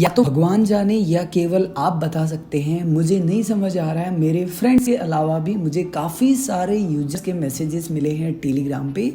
या तो भगवान जाने या केवल आप बता सकते हैं। मुझे नहीं समझ आ रहा है। मेरे फ्रेंड्स के अलावा भी मुझे काफ़ी सारे यूजर्स के मैसेजेस मिले हैं टेलीग्राम पे।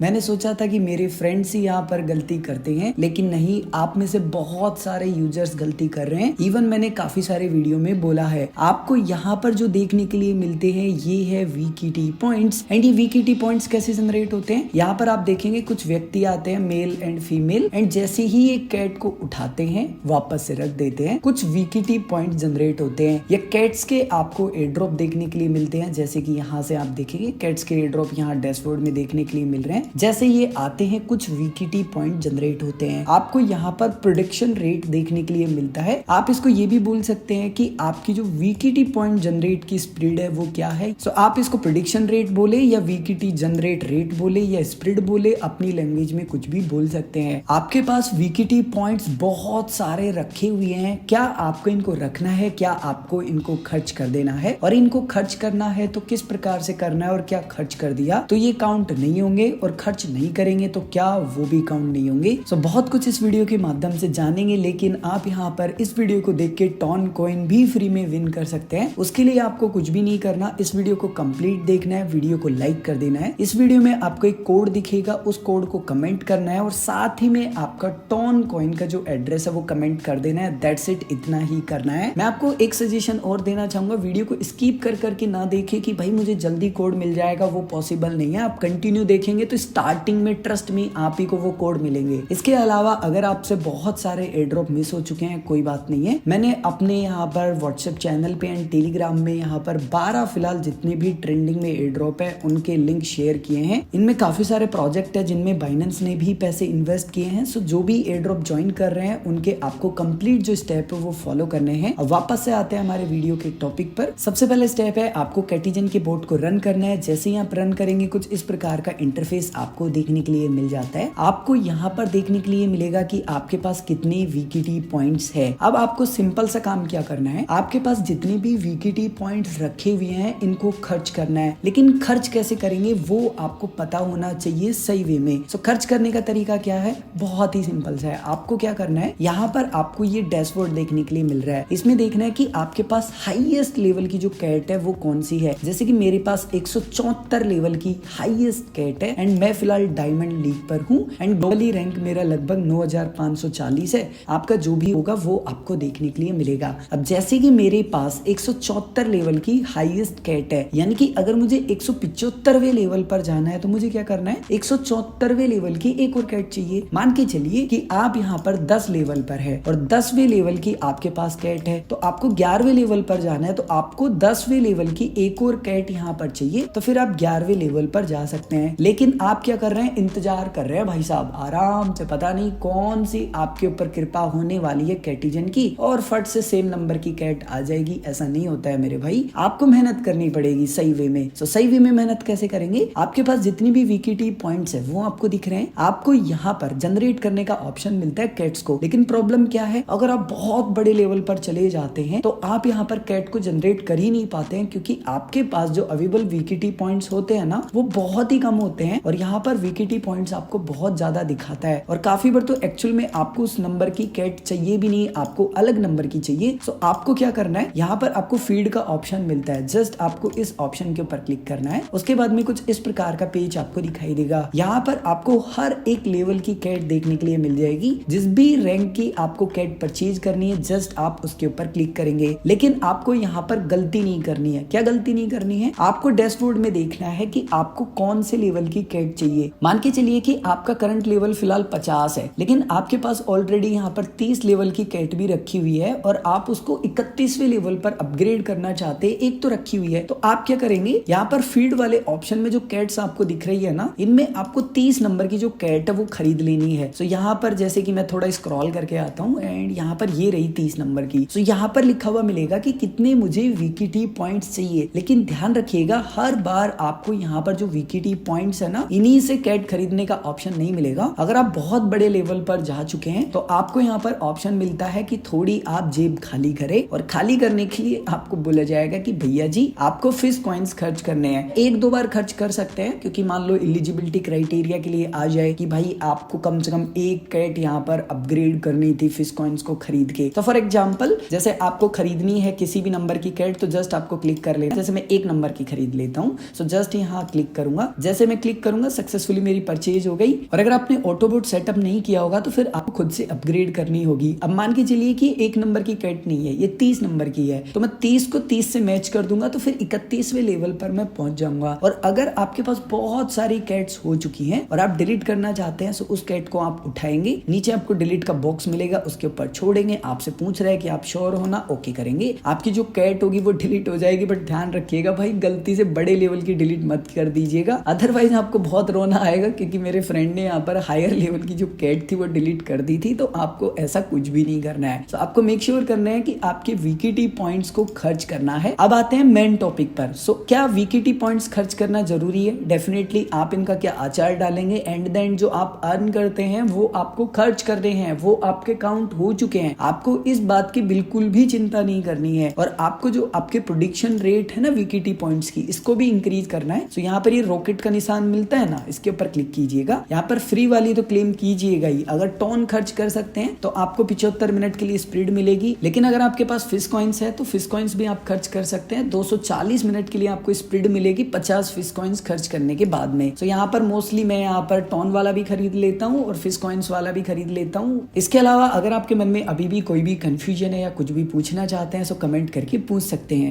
मैंने सोचा था कि मेरे फ्रेंड्स ही यहाँ पर गलती करते हैं, लेकिन नहीं, आप में से बहुत सारे यूजर्स गलती कर रहे हैं। इवन मैंने काफी सारे वीडियो में बोला है। आपको यहाँ पर जो देखने के लिए मिलते हैं ये है वीकीटी पॉइंट्स। एंड ये वीकीटी पॉइंट्स कैसे जनरेट होते हैं, यहाँ पर आप देखेंगे कुछ व्यक्ति आते हैं, मेल एंड फीमेल, एंड जैसे ही एक कैट को उठाते हैं वापस से रख देते हैं, कुछ वीकीटी पॉइंट जनरेट होते हैं। ये कैट्स के आपको एयर ड्रॉप देखने के लिए मिलते हैं, जैसे कि यहाँ से आप देखेंगे कैट्स के एयर ड्रॉप यहाँ डैशबोर्ड में देखने के लिए मिल रहे हैं। जैसे ये आते हैं कुछ वीकीटी पॉइंट जनरेट होते हैं। आपको यहाँ पर प्रोडक्शन रेट देखने के लिए मिलता है। आप इसको ये भी बोल सकते हैं कि आपकी जो वीकीटी पॉइंट जनरेट की स्पीड है वो क्या है। सो आप इसको प्रोडक्शन रेट बोले या वीकीटी जनरेट रेट बोले या स्पीड बोले, अपनी लैंग्वेज में कुछ भी बोल सकते हैं। आपके पास वीकीटी पॉइंट्स बहुत सारे रखे हुए हैं। क्या आपको इनको रखना है, क्या आपको इनको खर्च कर देना है, और इनको खर्च करना है तो किस प्रकार से करना है, और क्या खर्च कर दिया तो ये काउंट नहीं होंगे, और खर्च नहीं करेंगे तो क्या वो भी काउंट नहीं होंगे। सो बहुत कुछ इस वीडियो के माध्यम से जानेंगे, लेकिन आप यहाँ पर इस वीडियो को देख के टॉन कॉइन भी फ्री में विन कर सकते हैं। उसके लिए आपको कुछ भी नहीं करना, इस वीडियो को कंप्लीट देखना है, वीडियो को लाइक कर देना है। इस वीडियो में आपको एक कोड दिखेगा, उस कोड को कमेंट करना है, और साथ ही में आपका टॉन कॉइन का जो एड्रेस है वो कमेंट कर देना है। दैट्स इट, इतना ही करना है। मैं आपको एक सजेशन और देना चाहूंगा, वीडियो को स्किप कर करके ना देखे कि भाई मुझे जल्दी कोड मिल जाएगा, वो पॉसिबल नहीं है। आप कंटिन्यू देखेंगे तो स्टार्टिंग में ट्रस्ट में आप ही को वो कोड मिलेंगे। इसके अलावा अगर आपसे बहुत सारे एयर ड्रॉप मिस हो चुके हैं, कोई बात नहीं है। मैंने अपने यहाँ पर व्हाट्सएप चैनल पे एंड टेलीग्राम में यहाँ पर 12 फिलहाल जितने भी ट्रेंडिंग में एयर ड्रॉप है उनके लिंक शेयर किए हैं। इनमें काफी सारे प्रोजेक्ट है जिनमें बाइनेंस ने भी पैसे इन्वेस्ट किए हैं। सो जो भी एयर ड्रॉप ज्वाइन कर रहे हैं उनके आपको कंप्लीट जो स्टेप है वो फॉलो करने हैं। अब वापस से आते हैं हमारे वीडियो के टॉपिक पर। सबसे पहले स्टेप है आपको कैटिजन के बोट को रन करना है। जैसे ही आप रन करेंगे कुछ इस प्रकार का इंटरफेस आपको देखने के लिए मिल जाता है। आपको यहाँ पर देखने के लिए मिलेगा कि आपके पास कितने वीकीटी पॉइंट्स है। अब आपको सिंपल सा काम क्या करना है, आपके पास जितने भी वीकीटी पॉइंट्स रखे हुए हैं इनको खर्च करना है। लेकिन खर्च कैसे करेंगे वो आपको पता होना चाहिए सही वे में। सो खर्च करने का तरीका क्या है, बहुत ही सिंपल सा है। आपको क्या करना है, यहाँ पर आपको ये डैशबोर्ड देखने के लिए मिल रहा है। इसमें देखना है कि आपके पास हाईएस्ट लेवल की जो कैट है वो कौन सी है। जैसे कि मेरे पास 174 लेवल की हाईएस्ट कैट है, एंड मैं फिलहाल डायमंड लीग पर हूँ, एंड ग्लोबली रैंक मेरा लगभग 9540 है। आपका जो भी होगा वो आपको देखने के लिए मिलेगा। अब जैसे कि मेरे पास 174 लेवल की हाईएस्ट कैट है, यानी कि अगर मुझे 175वें लेवल पर जाना है तो मुझे क्या करना है, 174वें लेवल की एक और कैट चाहिए। मान के चलिए कि आप यहाँ पर 10 लेवल पर है और 10वें लेवल की आपके पास कैट है, तो आपको 11वें लेवल पर जाना है, तो आपको 10वें लेवल की एक और कैट यहाँ पर चाहिए, तो फिर आप 11वें लेवल पर जा सकते हैं। लेकिन आप क्या कर रहे हैं, इंतजार कर रहे हैं भाई साहब आराम से, पता नहीं कौन सी आपके ऊपर कृपा होने वाली है कैटिजन की और फट से सेम नंबर की कैट आ जाएगी। ऐसा नहीं होता है मेरे भाई, आपको मेहनत करनी पड़ेगी सही वे में। सो सही वे में मेहनत कैसे करेंगे, आपके पास जितनी भी वीकीटी पॉइंट्स है वो आपको दिख रहे हैं। आपको यहाँ पर जनरेट करने का ऑप्शन मिलता है कैट्स को। लेकिन प्रॉब्लम क्या है, अगर आप बहुत बड़े लेवल पर चले जाते हैं तो आप यहाँ पर कैट को जनरेट कर ही नहीं पाते हैं, क्योंकि आपके पास जो अवेलेबल वीकीटी पॉइंट्स होते हैं ना वो बहुत ही कम होते हैं, और यहाँ पर वीकीटी पॉइंट्स आपको बहुत ज्यादा दिखाता है। और काफी बार तो एक्चुअल में आपको उस नंबर की कैट चाहिए भी नहीं, आपको अलग नंबर की चाहिए। सो आपको क्या करना है, यहाँ पर आपको फीड का ऑप्शन मिलता है, जस्ट आपको इस ऑप्शन के ऊपर क्लिक करना है। उसके बाद में कुछ इस प्रकार का पेज आपको दिखाई देगा। यहाँ पर आपको हर एक लेवल की कैट देखने के लिए मिल जाएगी। जिस भी रैंक की आपको कैट परचेज करनी है जस्ट आप उसके ऊपर क्लिक करेंगे। लेकिन आपको यहाँ पर गलती नहीं करनी है। क्या गलती नहीं करनी है, आपको डैशबोर्ड में देखना है कि आपको कौन से लेवल की कैट चाहिए। मान के चलिए कि आपका करंट लेवल फिलहाल 50 है, लेकिन आपके पास ऑलरेडी यहाँ पर 30 लेवल की कैट भी रखी हुई है, और आप उसको 31वें लेवल पर अपग्रेड करना चाहते हैं। एक तो रखी हुई है, तो आप क्या करेंगे, यहाँ पर फीड वाले ऑप्शन में जो कैट्स आपको दिख रही है ना, इनमें आपको 30 नंबर की जो कैट है वो खरीद लेनी है। सो यहाँ पर जैसे कि मैं थोड़ा स्क्रॉल करके आता हूँ, एंड यहाँ पर ये रही 30 नंबर की। सो यहाँ पर लिखा हुआ मिलेगा कि कितने मुझे वीकीटी पॉइंट्स चाहिए। लेकिन ध्यान रखिएगा, हर बार आपको यहाँ पर जो वीकीटी पॉइंट्स है ना, इन्हीं से कैट खरीदने का ऑप्शन नहीं मिलेगा। अगर आप बहुत बड़े लेवल पर जा चुके हैं तो आपको यहाँ पर ऑप्शन मिलता है कि थोड़ी आप जेब खाली करें, और खाली करने के लिए आपको बोला जाएगा कि भैया जी आपको फिश कॉइन्स खर्च करने हैं। एक दो बार खर्च कर सकते हैं, क्योंकि मान लो एलिजिबिलिटी क्राइटेरिया के लिए आ जाए कि भाई आपको कम से कम एक कैट यहाँ पर अपग्रेड करनी थी फिश कॉइन्स को खरीद के। तो फॉर एग्जाम्पल जैसे आपको खरीदनी है किसी भी नंबर की कैट, तो जस्ट आपको क्लिक कर लेना। जैसे मैं एक नंबर की खरीद लेता हूँ, सो जस्ट यहाँ क्लिक करूंगा। जैसे मैं क्लिक करूंगा सक्सेसफुली मेरी परचेज हो गई। और अगर आपने ऑटोबोट सेटअप नहीं किया होगा तो फिर आपको खुद से अपग्रेड करनी होगी। अब मान के चलिए कि एक नंबर की कैट नहीं है, ये 30 नंबर की है, तो मैं 30 को 30 से मैच कर दूंगा, तो फिर 31वें लेवल पर मैं पहुंच जाऊंगा। और अगर आपके पास बहुत सारी कैट्स हो चुकी हैं और आप डिलीट करना चाहते हैं, तो उस कैट को आप उठाएंगे, नीचे आपको डिलीट का बॉक्स मिलेगा, उसके ऊपर छोड़ेंगे। आपसे पूछ रहा है कि आप श्योर हो ना, ओके करेंगे, आपकी जो कैट होगी वो डिलीट हो जाएगी। बट ध्यान रखिएगा भाई, गलती से बड़े लेवल की डिलीट मत कर दीजिएगा, अदरवाइज आपको बहुत रोना आएगा। क्योंकि मेरे फ्रेंड ने यहाँ पर हायर लेवल की जो कैट थी वो डिलीट कर दी थी। तो आपको ऐसा कुछ भी नहीं करना है। तो आपको मेक श्योर करना है कि आपके वीकेटी पॉइंट्स को खर्च करना है। अब आते हैं मेन टॉपिक पर। सो क्या वीकेटी पॉइंट्स खर्च करना जरूरी है? डेफिनेटली। आप इनका क्या आचार डालेंगे, एंड देन जो आप अर्न करते हैं वो आपको खर्च कर रहे हैं, वो आपके काउंट हो चुके हैं। आपको इस बात की बिल्कुल भी चिंता नहीं करनी है। और आपको जो आपके प्रोडिक्शन रेट है ना वीकेटी पॉइंट्स की, इसको भी इंक्रीज करना है। तो यहाँ पर ये रॉकेट का निशान मिलता है ना, इसके ऊपर क्लिक कीजिएगा। यहाँ पर फ्री वाली तो क्लेम कीजिएगा ही। अगर टॉन खर्च कर सकते हैं तो आपको 75 मिनट के लिए स्पीड मिलेगी। लेकिन अगर आपके पास फिश कॉइन्स है तो फिश कॉइन्स भी आप खर्च कर सकते हैं। 240 मिनट के लिए आपको स्पीड मिलेगी 50 फिश कॉइन्स खर्च करने के बाद में। तो यहाँ पर मोस्टली मैं यहाँ पर टॉन वाला भी खरीद लेता हूँ और फिश कॉइन्स वाला भी खरीद लेता हूँ। इसके अलावा अगर आपके मन में अभी भी कोई भी कंफ्यूजन है या कुछ भी पूछना चाहते हैं तो कमेंट करके पूछ सकते हैं।